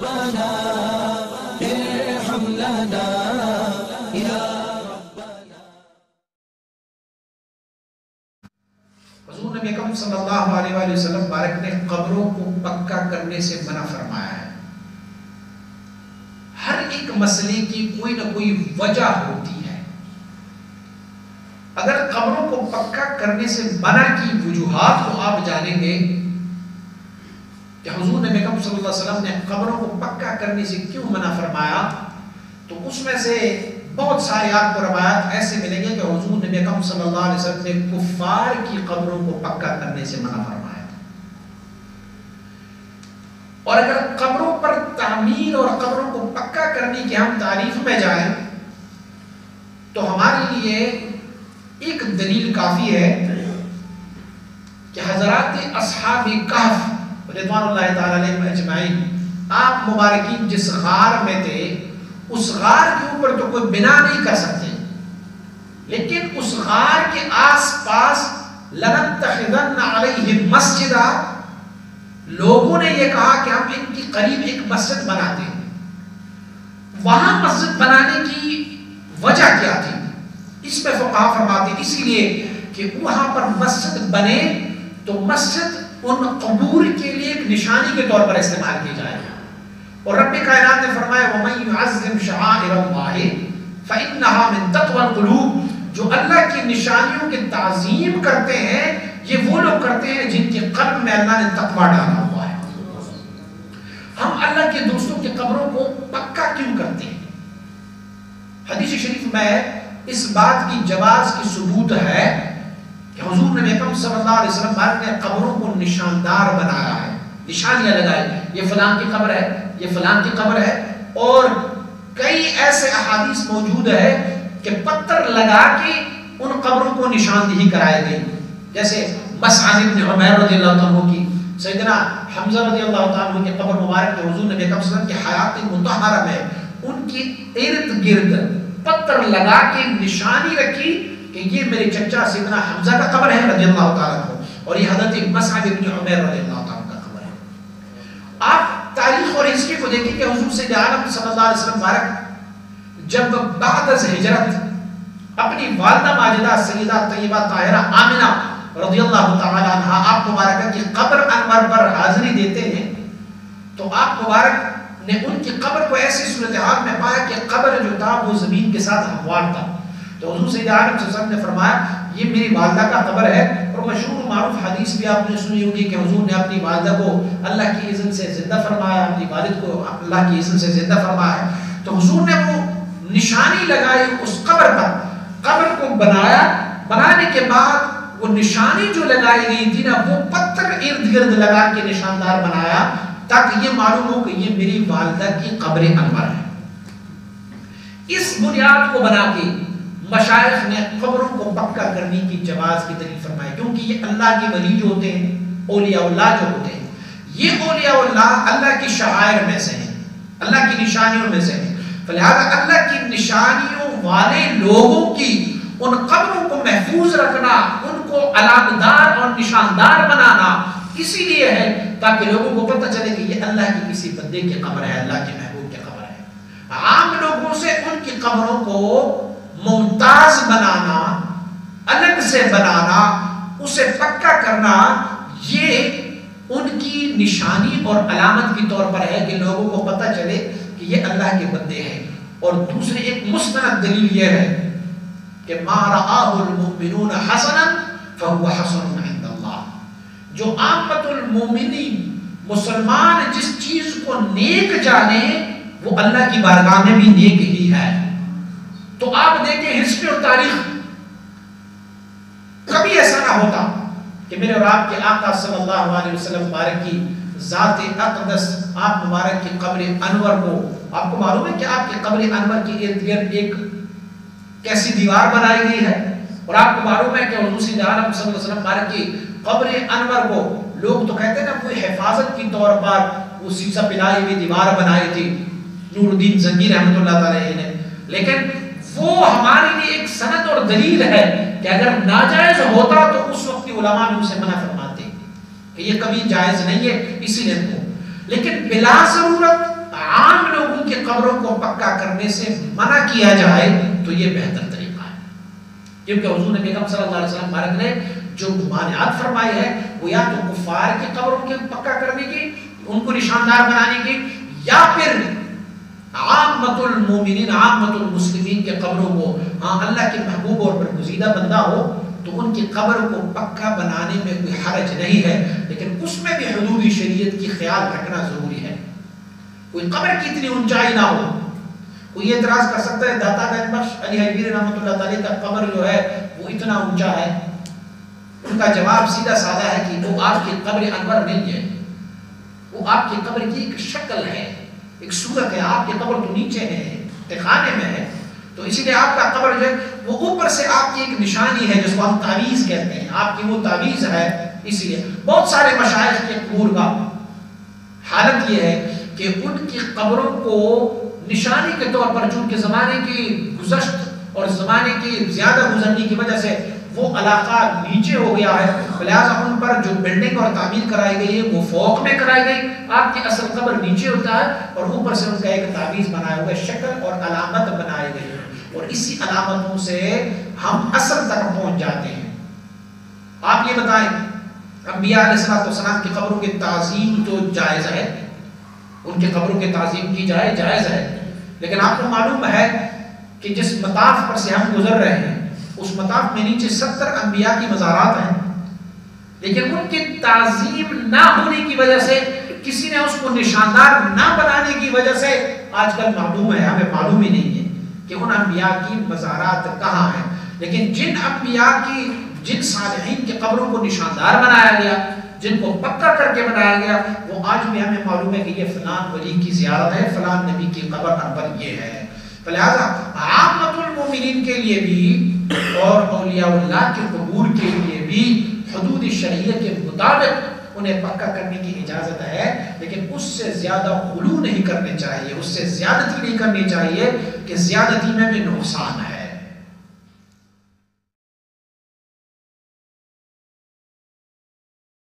ربنا ارحم لنا یا ربنا. حضور نبی اکرم صلی اللہ علیہ وآلہ وسلم بارک نے قبروں کو پکا کرنے سے منع فرمایا ہے. ہر ایک مسئلے کی کوئی نہ کوئی وجہ ہوتی ہے. اگر قبروں کو پکا کرنے سے منع کی وجوہات کو آپ جانیں گے کہ حضور نبی اکرم صلی اللہ علیہ وسلم نے قبروں کو پکا کرنے سے کیوں منع فرمایا، تو اس میں سے بہت سارے آپ کو روایات ایسے ملیں گے کہ حضور نبی اکرم صلی اللہ علیہ وسلم نے کفار کی قبروں کو پکا کرنے سے منع فرمایا. اور اگر قبروں پر تعمیر اور قبروں کو پکا کرنے کی ہم تعریف میں جائیں تو ہمارے لیے ایک دلیل کافی ہے کہ حضرات اصحاب کہف رضوان اللہ تعالی علیہم اجمعین، آپ مبارکین جس غار میں تھے اس غار کے اوپر تو کوئی بنا نہیں کر سکتے، لیکن اس غار کے آس پاس لنتخذن علیہم مسجدا، لوگوں نے یہ کہا کہ ہم ان کی قریب ایک مسجد بناتے ہیں. وہاں مسجد بنانے کی وجہ کیا تھی؟ اس میں فقہا فرماتے ہیں اسی لیے کہ وہاں پر مسجد بنے تو مسجد ان قبور کے لیے ایک نشانی کے طور پر استعمال کی جائے. اور رب کائنات نے فرمایا وَمَن يُعَظِّمْ شَعَائِرَ اللَّهِ فَإِنَّهَا مِن تَقْوَى الْقُلُوبِ، جو اللہ کی نشانیوں کی تعظیم کرتے ہیں یہ وہ لوگ کرتے ہیں جن کے قلب میں اللہ نے تقوی ڈالا ہوا ہے. ہم اللہ کے دوستوں کی قبروں کو پکا کیوں کرتے ہیں؟ حدیث شریف میں اس بات کی جواز کی ثبوت ہے کہ حضور نبی اکرم صلی اللہ علیہ وسلم نے قبروں کو نشاندار بنایا ہے، نشانیاں لگائی، یہ فلاں کی قبر ہے، یہ فلاں کی قبر ہے. اور کئی ایسے احادیث موجود ہے کہ پتھر لگا کے ان قبروں کو نشاندہی کرائی گئی، جیسے مصعب بن عمیر رضی اللہ عنہ کی، سیدنا حمزہ رضی اللہ عنہ کی قبر مبارک کے حضور نبی اکرم صلی اللہ علیہ وسلم کی حیات مطہرہ میں ان کی ارد گرد پتھر لگا کے نشانی رکھی کہ یہ میرے چچا سیدنا حمزہ کا قبر ہے رضی اللہ تعالیٰ عنہ، اور یہ حضرت مصعب بن عمیر رضی اللہ تعالیٰ عنہ کا قبر ہے. آپ تاریخ اور ہسٹری کو دیکھیں کہ حضور سید عالم صلی اللہ علیہ وسلم مبارک جب بعد از ہجرت اپنی والدہ ماجدہ سیدہ طیبہ طاہرہ آمنہ رضی اللہ تعالیٰ عنہ آپ مبارکہ کی قبر انور پر حاضری دیتے ہیں تو آپ مبارک نے ان کی قبر کو ایسی صورتحال میں پایا کہ قبر جو تھا وہ زمین کے ساتھ ہموار تھا. تو حضور سید عالم صلی اللہ علیہ وسلم نے فرمایا یہ میری والدہ کا قبر ہے. اور مشہور معروف حدیث بھی آپ نے سنی ہوگی کہ حضور نے اپنی والدہ کو اللہ کی اذن سے زندہ فرمایا، اپنی والد کو اللہ کی اذن سے زندہ فرمایا. تو حضور نے وہ نشانی لگائی اس قبر پر، قبر کو بنایا، بنانے کے بعد وہ نشانی جو لگائی گئی تھی نا وہ پتھر ارد گرد لگا کے نشاندار بنایا تاکہ یہ معلوم ہو کہ یہ میری والدہ کی قبر انور ہے. اس بنیاد کو بنا کے مشائخ نے قبروں کو پکا کرنے کی جواز کی دلیل فرمائی، کیونکہ یہ اللہ کے ولی جو ہوتے ہیں، اولیاء اللہ جو ہوتے ہیں، یہ اولیاء اللہ اللہ کی شعائر میں سے ہیں، اللہ کی نشانیوں میں سے ہیں. فلہذا اللہ کی نشانیوں والے لوگوں کی ان قبروں کو محفوظ رکھنا، ان کو علامتدار اور نشاندار بنانا اسی لیے ہے تاکہ لوگوں کو پتہ چلے کہ یہ اللہ کی کسی بندے کی قبر ہے، اللہ کے محبوب کی قبر ہے. عام لوگوں سے ان کی قبروں کو ممتاز بنانا، الگ سے بنانا، اسے پکا کرنا، یہ ان کی نشانی اور علامت کی طور پر ہے کہ لوگوں کو پتہ چلے کہ یہ اللہ کے بندے ہیں. اور دوسری ایک مستند دلیل یہ ہے کہ ما رآہ المؤمنون حسنا فهو حسن عند اللہ، جو عامت المومنین مسلمان جس چیز کو نیک جانے وہ اللہ کی بارگاہ میں بھی نیک ہی ہے. تو آپ دیکھیں ہسٹری اور تاریخ، کبھی ایسا نہ ہوتا کہ میرے اور آپ کے آقا صلی اللہ علیہ وسلم مبارک کی ذات اقدس آپ مبارک کی قبر انور کو، آپ کو معلوم ہے کہ آپ کی قبر انور کی ارد گرد ایک کیسی دیوار بنائی گئی ہے، اور آپ کو معلوم ہے کہ حضور سید عالم صلی اللہ علیہ وسلم مبارک کی قبر انور کو لوگ تو کہتے ہیں نا کوئی حفاظت کی طور پر وہ سیسا پلائی ہوئی دیوار بنائی تھی نور الدین زنگی رحمۃ اللہ تعالی نے، لیکن وہ ہمارے لیے ایک سند اور دلیل ہے کہ اگر ناجائز ہوتا تو اس وقت علماء بھی اسے منع فرماتے کہ یہ کبھی جائز نہیں ہے اسی لیے کو. لیکن بلا ضرورت قبروں کو پکا کرنے سے منع کیا جائے تو یہ بہتر طریقہ ہے، کیونکہ حضور نبی اکرم صلی اللہ علیہ وسلم مبارک نے جو ممانعات فرمائی ہے وہ یا تو کفار کی قبروں کے پکا کرنے کی، ان کو نشاندار بنانے کی، یا پھر عامت المومنین عامت المسلمین کے قبروں کو، ہاں اللہ کے محبوب اور برگزیدہ بندہ ہو تو ان کی قبر کو پکا بنانے میں کوئی حرج نہیں ہے، لیکن اس میں بھی حدود شریعت کی خیال رکھنا ضروری ہے۔ کوئی قبر کی اتنی اونچائی نہ ہو، کوئی اعتراض کر سکتا ہے داتا گنج بخش علی حجویری رحمۃ اللہ تعالی کا قبر جو ہے وہ اتنا اونچا ہے، ان کا جواب سیدھا سادہ ہے کہ وہ آپ کی قبر انور نہیں ہے، وہ آپ کی قبر کی ایک شکل ہے، ایک صورت ہے، آپ کی قبر تو نیچے ہے، تخانے میں ہے، تو اسی لیے آپ کا قبر جو ہے وہ اوپر سے آپ کی ایک نشانی ہے جس کو ہم تعویذ کہتے ہیں، آپ کی وہ تعویذ ہے۔ اسی لیے بہت سارے مشائخ کے قبور کا حالت یہ ہے کہ ان کی قبروں کو نشانی کے طور پر چونکہ زمانے کی گزشت اور زمانے کی زیادہ گزرنے کی وجہ سے وہ علاقہ نیچے ہو گیا ہے، لہٰذا ان پر جو بلڈنگ اور تعمیر کرائی گئی ہے وہ فوق میں کرائی گئی، آپ کی اصل قبر نیچے ہوتا ہے اور اوپر سے ان کا ایک تعویذ بنایا ہوا ہے، شکل اور علامت بنائی گئی ہے، اور اسی علامتوں سے ہم اصل تک پہنچ جاتے ہیں۔ آپ یہ بتائیں انبیاء علیہ السلام کی قبروں کی تعظیم تو جائز ہے، ان کی قبروں کی تعظیم کی جائے جائز ہے، لیکن آپ کو معلوم ہے کہ جس مطاف پر سے ہم گزر رہے ہیں اس مطاف میں نیچے 70 انبیاء کی مزارات ہیں، لیکن ان کی تعظیم نہ ہونے کی وجہ سے، کسی نے اس کو نشاندار نہ بنانے کی وجہ سے آج کل معلوم ہے، ہمیں معلوم ہی نہیں ہے کہ ان انبیاء کی مزارات کہاں ہیں، لیکن جن انبیاء کی، جن صالحین کی قبروں کو نشاندار بنایا گیا، جن کو پکا کر کے بنایا گیا، وہ آج بھی ہمیں معلوم ہے کہ یہ فلان ولی کی زیارت ہے، فلان نبی کی قبر انور یہ ہے۔ لہذا عامت المومنین کے لیے بھی اور اولیاء اللہ کے قبور کے لیے بھی حدود شریعت کے مطابق انہیں پکا کرنے کی اجازت ہے، لیکن اس سے زیادہ غلو نہیں کرنے چاہیے، اس سے زیادتی نہیں کرنی چاہیے کہ زیادتی میں بھی نقصان ہے۔